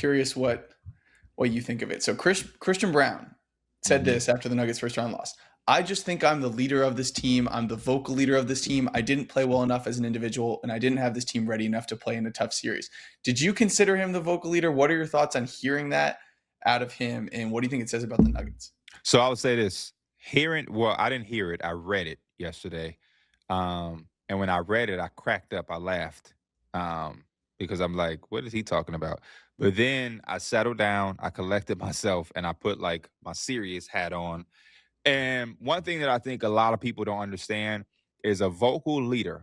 curious what you think of it. So Christian Braun said this after the Nuggets first round loss. I just think I'm the leader of this team. I'm the vocal leader of this team. I didn't play well enough as an individual, and I didn't have this team ready enough to play in a tough series. Did you consider him the vocal leader? What are your thoughts on hearing that out of him, and what do you think it says about the Nuggets? So I would say this. I didn't hear it. I read it yesterday. And when I read it, I cracked up. I laughed because I'm like, what is he talking about? But then I settled down. I collected myself, and I put like my serious hat on. And one thing that I think a lot of people don't understand is a vocal leader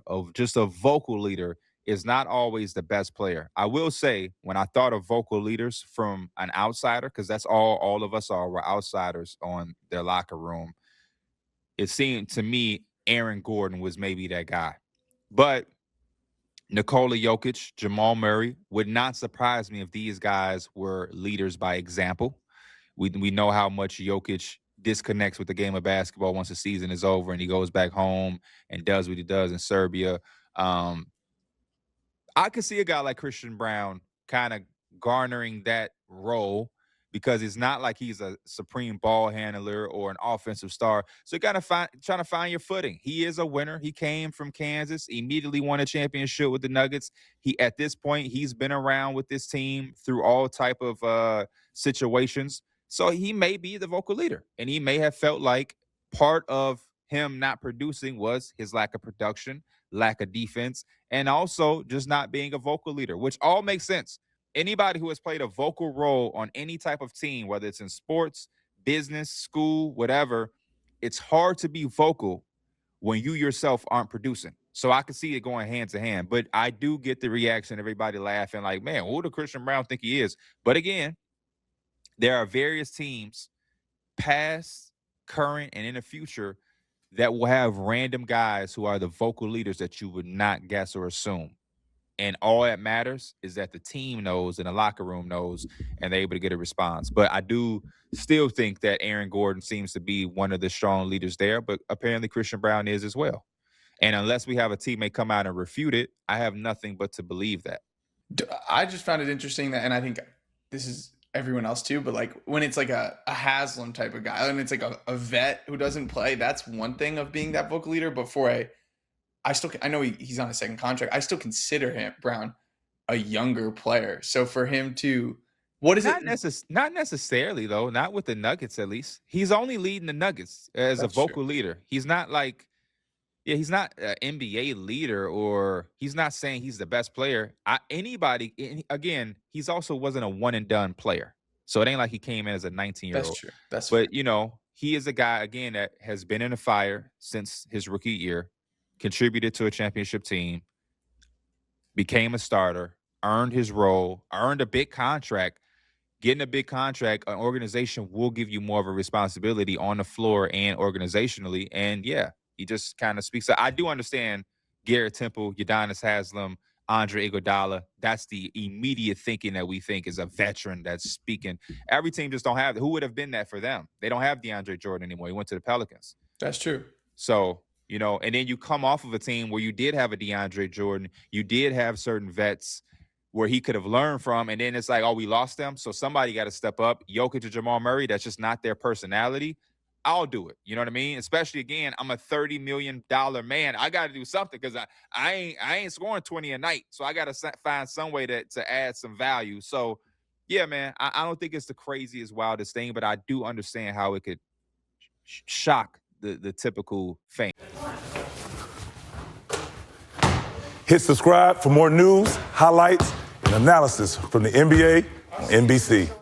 is not always the best player. I will say, when I thought of vocal leaders from an outsider, because that's all of us are, we're outsiders on their locker room. It seemed to me Aaron Gordon was maybe that guy. But Nikola Jokic, Jamal Murray would not surprise me if these guys were leaders by example. We know how much Jokic disconnects with the game of basketball once the season is over and he goes back home and does what he does in Serbia. I could see a guy like Christian Braun kind of garnering that role because it's not like he's a supreme ball handler or an offensive star. So you got to trying to find your footing. He is a winner. He came from Kansas, immediately won a championship with the Nuggets. At this point, he's been around with this team through all type of situations. So he may be the vocal leader, and he may have felt like part of him not producing was his lack of production, lack of defense, and also just not being a vocal leader, which all makes sense. Anybody who has played a vocal role on any type of team, whether it's in sports, business, school, whatever, it's hard to be vocal when you yourself aren't producing. So I can see it going hand to hand. But I do get the reaction, everybody laughing like, man, who does Christian Braun think he is? But again, there are various teams, past, current, and in the future, that will have random guys who are the vocal leaders that you would not guess or assume. And all that matters is that the team knows and the locker room knows, and they're able to get a response. But I do still think that Aaron Gordon seems to be one of the strong leaders there, but apparently Christian Braun is as well. And unless we have a teammate come out and refute it, I have nothing but to believe that. I just found it interesting that, and I think this is everyone else too, but like when it's like a Haslam type of guy, and it's like a vet who doesn't play, that's one thing of being that vocal leader. But I know he's on a second contract. I still consider him, Braun, a younger player. So for him to, what is not necessarily, though, not with the Nuggets, at least. He's only leading the Nuggets as a vocal leader. He's not like, he's not an NBA leader, or he's not saying he's the best player. Again, he's also wasn't a one and done player. So it ain't like he came in as a 19-year-old. That's true. But, he is a guy, again, that has been in the fire since his rookie year, contributed to a championship team, became a starter, earned his role, earned a big contract. Getting a big contract, an organization will give you more of a responsibility on the floor and organizationally. And yeah, he just kind of speaks. So I do understand Garrett Temple, Udonis Haslam, Andre Iguodala. That's the immediate thinking that we think is a veteran that's speaking. Every team just don't have it. Who would have been that for them? They don't have DeAndre Jordan anymore. He went to the Pelicans. That's true. So, and then you come off of a team where you did have a DeAndre Jordan. You did have certain vets where he could have learned from, and then it's like, oh, we lost them, so somebody got to step up. Jokic or Jamal Murray, that's just not their personality. I'll do it. You know what I mean? Especially, again, I'm a $30 million man. I got to do something because I ain't scoring 20 a night, so I got to find some way to add some value. So, yeah, man, I don't think it's the craziest, wildest thing, but I do understand how it could shock the typical fan. Hit subscribe for more news, highlights, and analysis from the NBA on NBC.